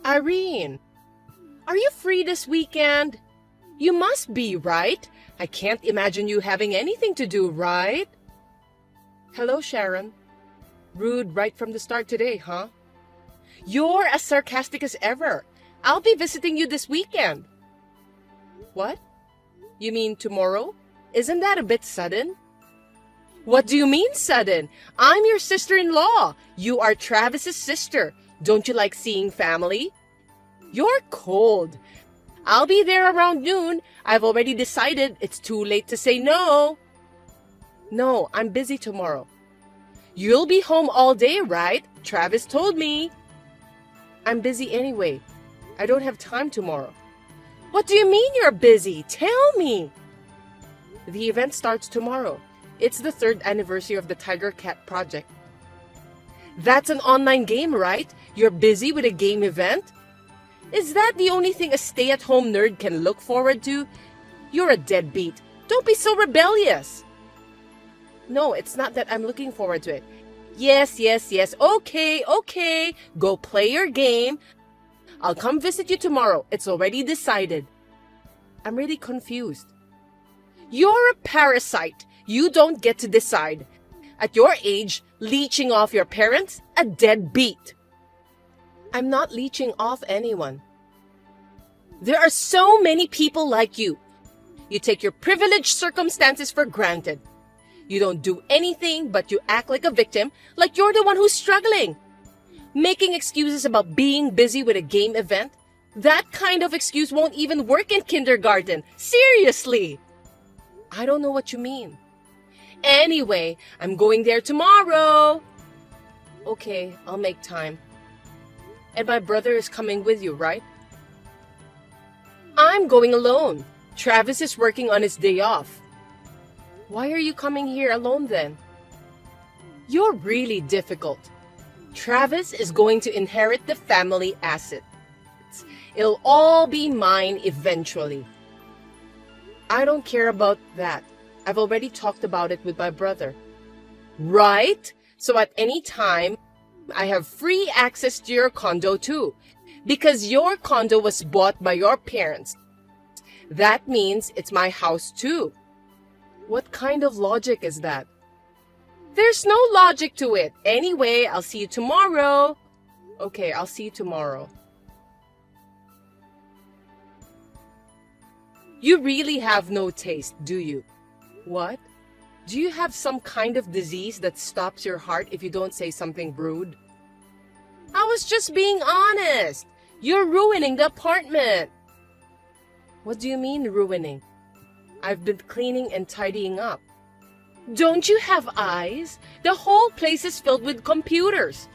Irene, are you free this weekend? You must be, right? I can't imagine you having anything to do, right? Hello, Sharon. Rude right from the start today, huh? You're as sarcastic as ever. I'll be visiting you this weekend. What? You mean tomorrow? Isn't that a bit sudden? What do you mean sudden? I'm your sister-in-law. You are Travis's sister. Don't you like seeing family? You're cold. I'll be there around noon. I've already decided it's too late to say no. No, I'm busy tomorrow. You'll be home all day, right? Travis told me. I'm busy anyway. I don't have time tomorrow. What do you mean you're busy? Tell me. The event starts tomorrow. It's the 3rd anniversary of the Tiger Cat project. That's an online game, right? You're busy with a game event? Is that the only thing a stay-at-home nerd can look forward to? You're a deadbeat. Don't be so rebellious. No, it's not that I'm looking forward to it. Yes. Okay. Go play your game. I'll come visit you tomorrow. It's already decided. I'm really confused. You're a parasite. You don't get to decide. At your age, leeching off your parents? A deadbeat. I'm not leeching off anyone. There are so many people like you. You take your privileged circumstances for granted. You don't do anything but you act like a victim, like you're the one who's struggling. Making excuses about being busy with a game event? That kind of excuse won't even work in kindergarten. Seriously. I don't know what you mean. Anyway, I'm going there tomorrow. Okay, I'll make time. And my brother is coming with you, right? I'm going alone. Travis is working on his day off. Why are you coming here alone then? You're really difficult. Travis is going to inherit the family assets. It'll all be mine eventually. I don't care about that. I've already talked about it with my brother. Right? So at any time, I have free access to your condo too. Because your condo was bought by your parents. That means it's my house too. What kind of logic is that? There's no logic to it. Anyway, I'll see you tomorrow. Okay, I'll see you tomorrow. You really have no taste, do you? What? Do you have some kind of disease that stops your heart if you don't say something rude? I was just being honest. You're ruining the apartment. What do you mean ruining? I've been cleaning and tidying up. Don't you have eyes? The whole place is filled with computers.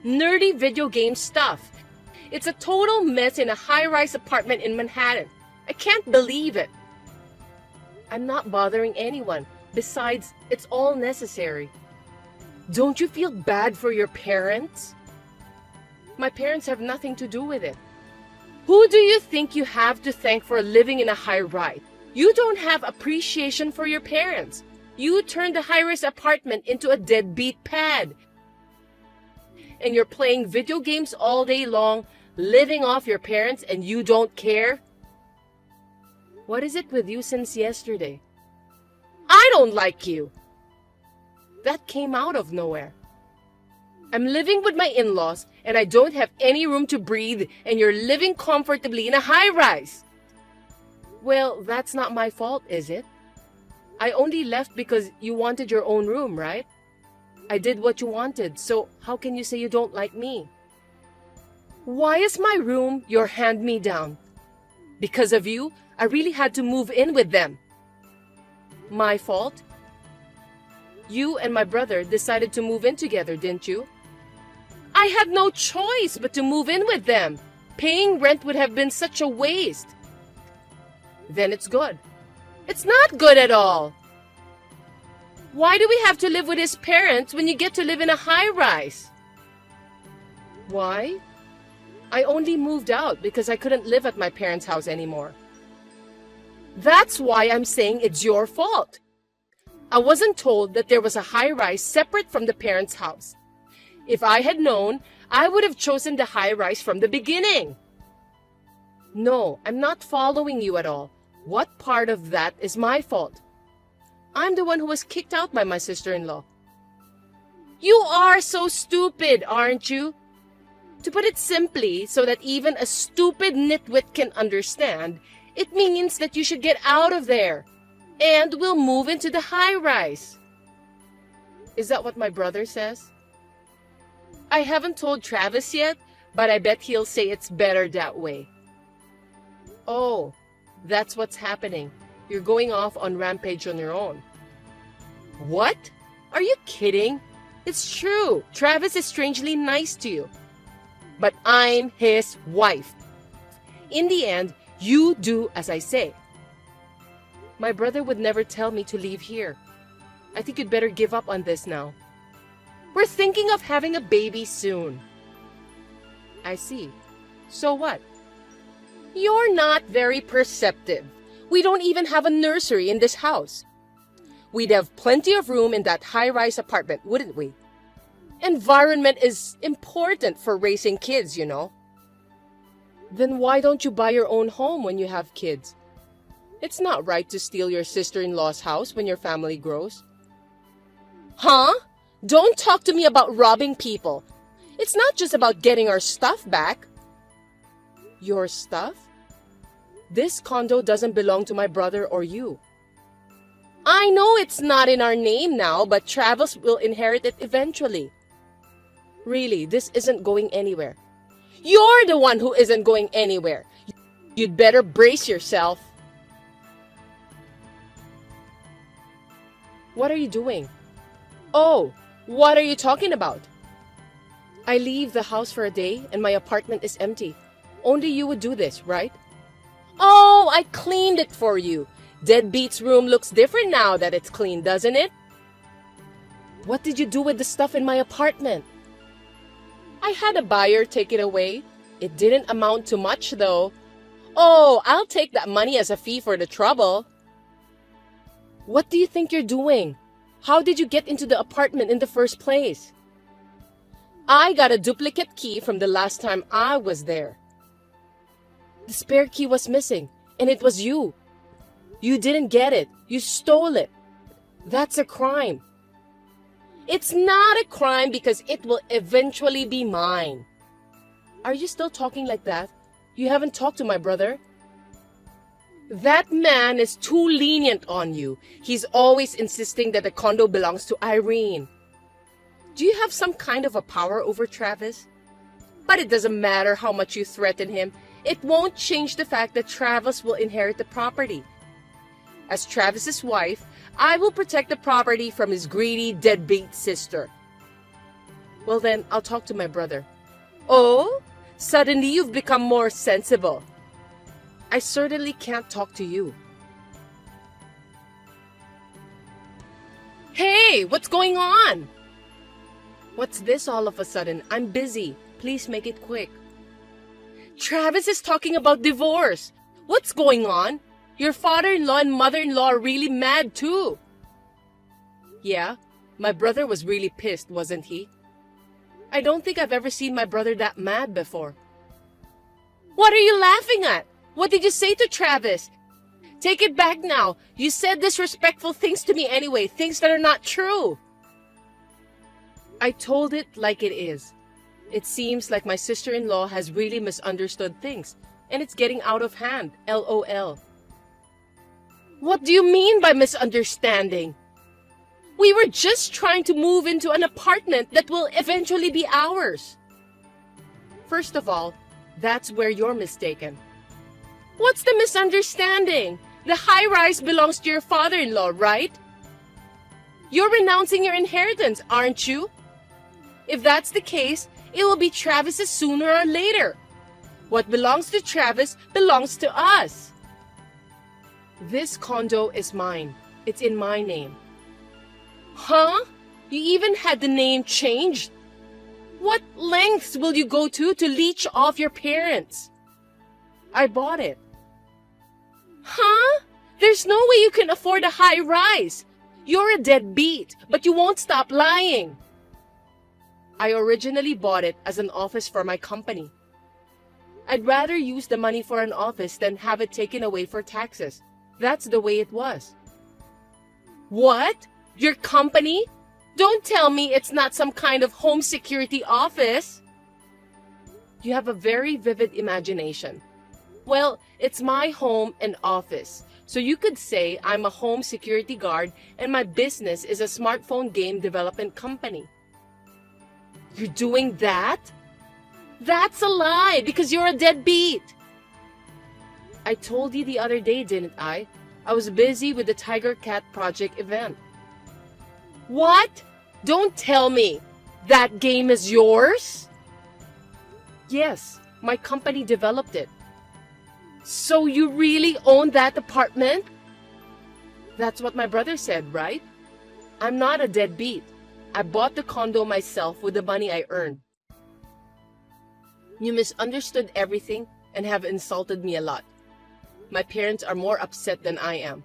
Nerdy video game stuff. It's a total mess in a high-rise apartment in Manhattan. I can't believe it. I'm not bothering anyone. Besides, it's all necessary. Don't you feel bad for your parents? My parents have nothing to do with it. Who do you think you have to thank for living in a high-rise? You don't have appreciation for your parents. You turned the high-rise apartment into a deadbeat pad. And you're playing video games all day long, living off your parents, and you don't care? What is it with you since yesterday? I don't like you. That came out of nowhere. I'm living with my in-laws, and I don't have any room to breathe, and you're living comfortably in a high-rise. Well, that's not my fault, is it? I only left because you wanted your own room, right? I did what you wanted, so how can you say you don't like me? Why is my room your hand-me-down? Because of you, I really had to move in with them. My fault? You and my brother decided to move in together, didn't you? I had no choice but to move in with them. Paying rent would have been such a waste. Then it's good. It's not good at all. Why do we have to live with his parents when you get to live in a high-rise? Why? I only moved out because I couldn't live at my parents' house anymore. That's why I'm saying it's your fault. I wasn't told that there was a high-rise separate from the parents' house. If I had known, I would have chosen the high rise from the beginning. No, I'm not following you at all. What part of that is my fault? I'm the one who was kicked out by my sister-in-law. You are so stupid, aren't you? To put it simply, so that even a stupid nitwit can understand, it means that you should get out of there, and we'll move into the high-rise. Is that what my brother says? I haven't told Travis yet, but I bet he'll say it's better that way. Oh, that's what's happening. You're going off on rampage on your own. What? Are you kidding? It's true. Travis is strangely nice to you. But I'm his wife. In the end, you do as I say. My brother would never tell me to leave here. I think you'd better give up on this now. We're thinking of having a baby soon. I see. So what? You're not very perceptive. We don't even have a nursery in this house. We'd have plenty of room in that high-rise apartment, wouldn't we? Environment is important for raising kids, you know. Then why don't you buy your own home when you have kids? It's not right to steal your sister-in-law's house when your family grows. Huh? Don't talk to me about robbing people. It's not just about getting our stuff back. Your stuff? This condo doesn't belong to my brother or you. I know it's not in our name now, but Travis will inherit it eventually. Really, this isn't going anywhere. You're the one who isn't going anywhere. You'd better brace yourself. What are you doing? Oh, what are you talking about? I leave the house for a day and my apartment is empty. Only you would do this, right? Oh, I cleaned it for you. Deadbeat's room looks different now that it's clean, doesn't it? What did you do with the stuff in my apartment? I had a buyer take it away. It didn't amount to much, though. Oh, I'll take that money as a fee for the trouble. What do you think you're doing? How did you get into the apartment in the first place? I got a duplicate key from the last time I was there. The spare key was missing, and it was you. You didn't get it. You stole it. That's a crime. It's not a crime because it will eventually be mine. Are you still talking like that? You haven't talked to my brother? That man is too lenient on you. He's always insisting that the condo belongs to Irene. Do you have some kind of a power over Travis? But it doesn't matter how much you threaten him. It won't change the fact that Travis will inherit the property. As Travis's wife, I will protect the property from his greedy, deadbeat sister. Well then, I'll talk to my brother. Oh? Suddenly you've become more sensible. I certainly can't talk to you. Hey, what's going on? What's this all of a sudden? I'm busy. Please make it quick. Travis is talking about divorce. What's going on? Your father-in-law and mother-in-law are really mad too. Yeah, my brother was really pissed, wasn't he? I don't think I've ever seen my brother that mad before. What are you laughing at? What did you say to Travis? Take it back now. You said disrespectful things to me anyway, things that are not true. I told it like it is. It seems like my sister-in-law has really misunderstood things, and it's getting out of hand, LOL. What do you mean by misunderstanding? We were just trying to move into an apartment that will eventually be ours. First of all, that's where you're mistaken. What's the misunderstanding? The high-rise belongs to your father-in-law, right? You're renouncing your inheritance, aren't you? If that's the case, it will be Travis's sooner or later. What belongs to Travis belongs to us. This condo is mine. It's in my name. Huh? You even had the name changed? What lengths will you go to leech off your parents? I bought it. Huh? There's no way you can afford a high rise. You're a deadbeat, but you won't stop lying. I originally bought it as an office for my company. I'd rather use the money for an office than have it taken away for taxes. That's the way it was. What? Your company? Don't tell me it's not some kind of home security office. You have a very vivid imagination. Well, it's my home and office. So you could say I'm a home security guard and my business is a smartphone game development company. You're doing that? That's a lie because you're a deadbeat. I told you the other day, didn't I? I was busy with the Tiger Cat Project event. What? Don't tell me. That game is yours? Yes, my company developed it. So you really own that apartment? That's what my brother said, right? I'm not a deadbeat. I bought the condo myself with the money I earned. You misunderstood everything and have insulted me a lot. My parents are more upset than I am.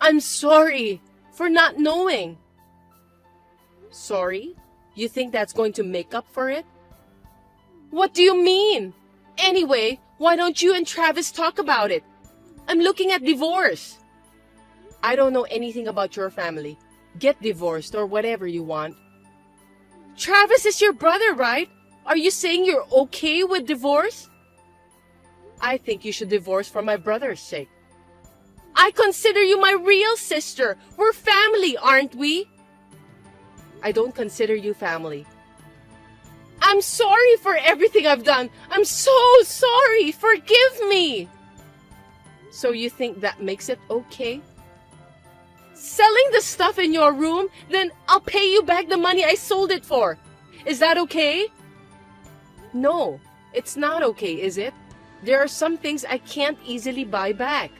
I'm sorry for not knowing. Sorry? You think that's going to make up for it? What do you mean? Anyway, why don't you and Travis talk about it? I'm looking at divorce. I don't know anything about your family. Get divorced or whatever you want. Travis is your brother, right? Are you saying you're okay with divorce? I think you should divorce for my brother's sake. I consider you my real sister. We're family, aren't we? I don't consider you family. I'm sorry for everything I've done. I'm so sorry. Forgive me. So you think that makes it okay? Selling the stuff in your room, then I'll pay you back the money I sold it for. Is that okay? No, it's not okay, is it? There are some things I can't easily buy back.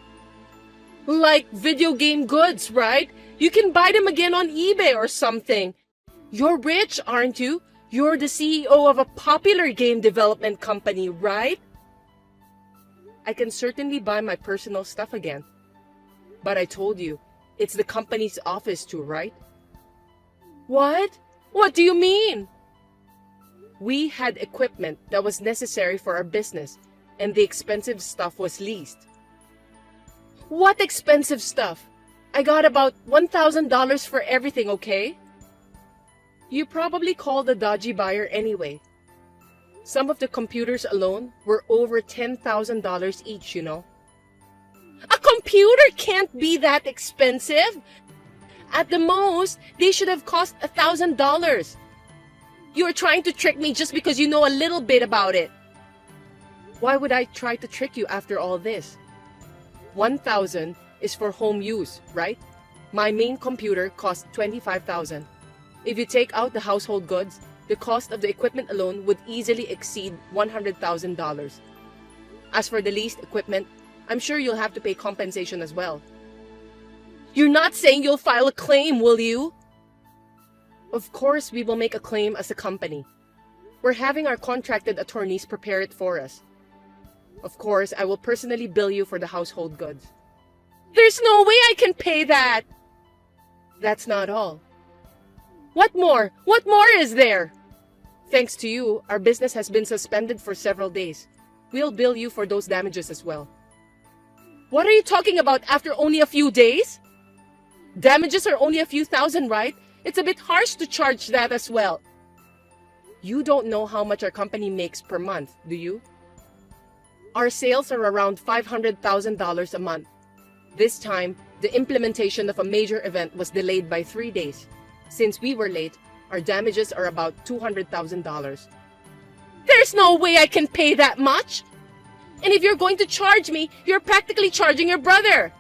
Like video game goods, right? You can buy them again on eBay or something. You're rich, aren't you? You're the CEO of a popular game development company, right? I can certainly buy my personal stuff again. But I told you, it's the company's office too, right? What? What do you mean? We had equipment that was necessary for our business, and the expensive stuff was leased. What expensive stuff? I got about $1,000 for everything, okay? You probably called a dodgy buyer anyway. Some of the computers alone were over $10,000 each, you know. A computer can't be that expensive. At the most, they should have cost $1,000. You are trying to trick me just because you know a little bit about it. Why would I try to trick you after all this? $1,000 is for home use, right? My main computer cost $25,000. If you take out the household goods, the cost of the equipment alone would easily exceed $100,000. As for the leased equipment, I'm sure you'll have to pay compensation as well. You're not saying you'll file a claim, will you? Of course, we will make a claim as a company. We're having our contracted attorneys prepare it for us. Of course, I will personally bill you for the household goods. There's no way I can pay that! That's not all. What more? What more is there? Thanks to you, our business has been suspended for several days. We'll bill you for those damages as well. What are you talking about after only a few days? Damages are only a few thousand, right? It's a bit harsh to charge that as well. You don't know how much our company makes per month, do you? Our sales are around $500,000 a month. This time, the implementation of a major event was delayed by 3 days. Since we were late, our damages are about $200,000. There's no way I can pay that much! And if you're going to charge me, you're practically charging your brother!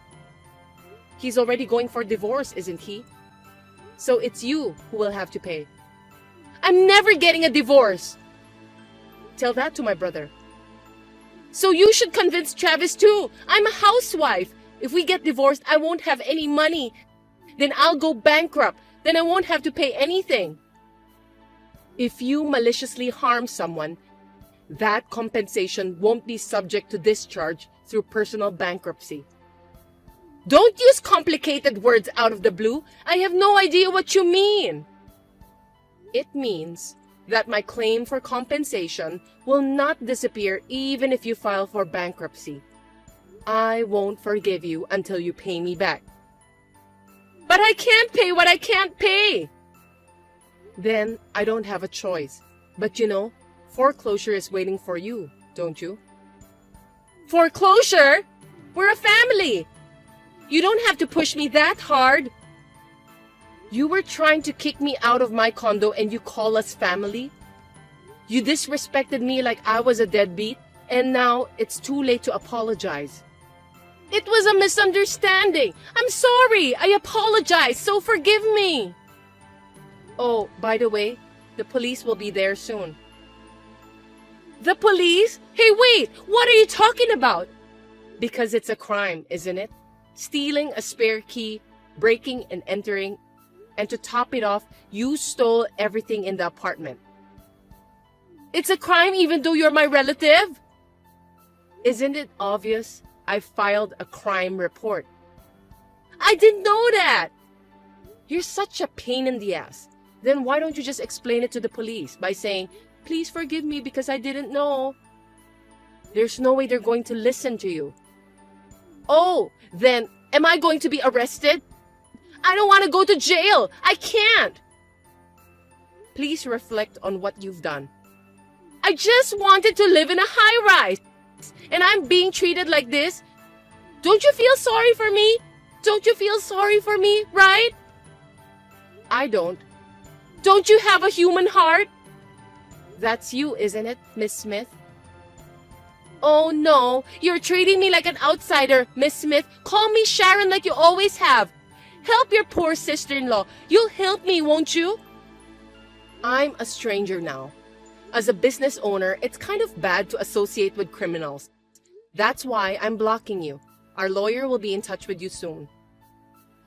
He's already going for divorce, isn't he? So it's you who will have to pay. I'm never getting a divorce! Tell that to my brother. So you should convince Travis too. I'm a housewife. If we get divorced, I won't have any money. Then I'll go bankrupt. Then I won't have to pay anything. If you maliciously harm someone, that compensation won't be subject to discharge through personal bankruptcy. Don't use complicated words out of the blue. I have no idea what you mean. It means that my claim for compensation will not disappear even if you file for bankruptcy. I won't forgive you until you pay me back. But I can't pay what I can't pay. Then I don't have a choice. But you know, foreclosure is waiting for you, don't you? Foreclosure? We're a family. You don't have to push me that hard. You were trying to kick me out of my condo and you call us family? You disrespected me like I was a deadbeat, and now it's too late to apologize. It was a misunderstanding. I'm sorry. I apologize, so forgive me. Oh, by the way, the police will be there soon. The police? Hey, wait! What are you talking about? Because it's a crime, isn't it? Stealing a spare key, breaking and entering, and to top it off, you stole everything in the apartment. It's a crime even though you're my relative? Isn't it obvious? I filed a crime report. I didn't know that! You're such a pain in the ass. Then why don't you just explain it to the police by saying, please forgive me because I didn't know? There's no way they're going to listen to you. Oh, then am I going to be arrested? I don't want to go to jail. I can't. Please reflect on what you've done. I just wanted to live in a high-rise, and I'm being treated like this. Don't you feel sorry for me? Don't you feel sorry for me, right? I don't. Don't you have a human heart? That's you, isn't it, Miss Smith? Oh no, you're treating me like an outsider, Miss Smith. Call me Sharon like you always have. Help your poor sister-in-law. You'll help me, won't you? I'm a stranger now. As a business owner, it's kind of bad to associate with criminals. That's why I'm blocking you. Our lawyer will be in touch with you soon.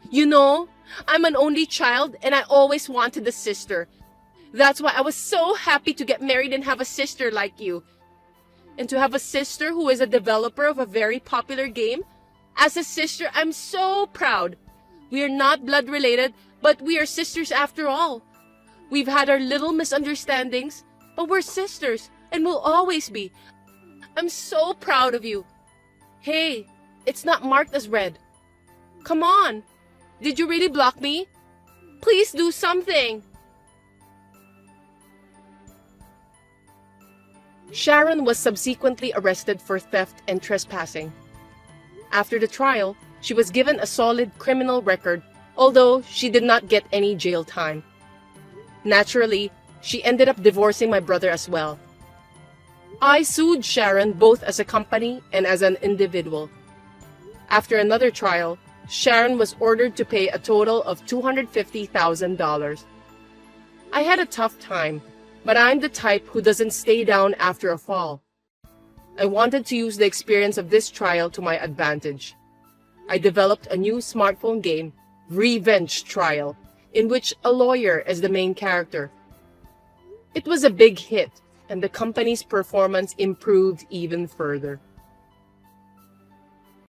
You know, I'm an only child and I always wanted a sister. That's why I was so happy to get married and have a sister like you. And to have a sister who is a developer of a very popular game. As a sister, I'm so proud. We are not blood related, but we are sisters after all. We've had our little misunderstandings, but we're sisters and will always be. I'm so proud of you. Hey, it's not marked as red. Come on. Did you really block me? Please do something. Sharon was subsequently arrested for theft and trespassing. After the trial, she was given a solid criminal record, although she did not get any jail time. Naturally, she ended up divorcing my brother as well. I sued Sharon both as a company and as an individual. After another trial, Sharon was ordered to pay a total of $250,000. I had a tough time, but I'm the type who doesn't stay down after a fall. I wanted to use the experience of this trial to my advantage. I developed a new smartphone game, Revenge Trial, in which a lawyer is the main character. It was a big hit, and the company's performance improved even further.